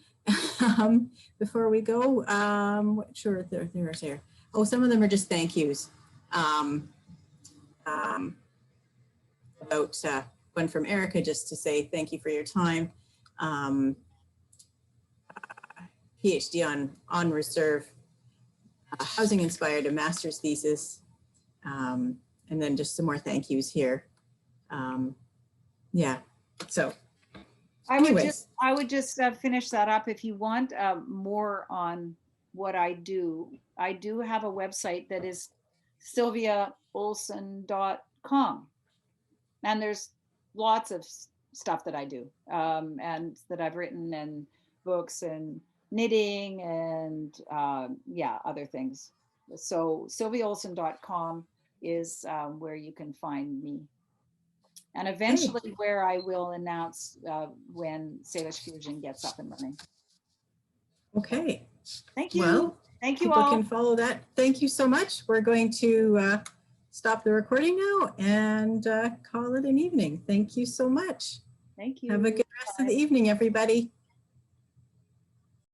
Before we go, sure, there's here. Oh, some of them are just thank yous. About one from Erica, just to say thank you for your time. PhD on reserve, housing inspired, a master's thesis, and then just some more thank yous here. Yeah, so I would just finish that up if you want more on what I do. I do have a website that is sylviaolsen.com, and there's lots of stuff that I do and that I've written, and books and knitting and yeah, other things. So sylviaolsen.com is where you can find me. And eventually where I will announce when Salish Fusion gets up and running. Okay. Thank you. Well, thank you people all. can follow that. Thank you so much. We're going to stop the recording now and call it an evening. Thank you so much. Thank you. Have a good rest of the evening, everybody.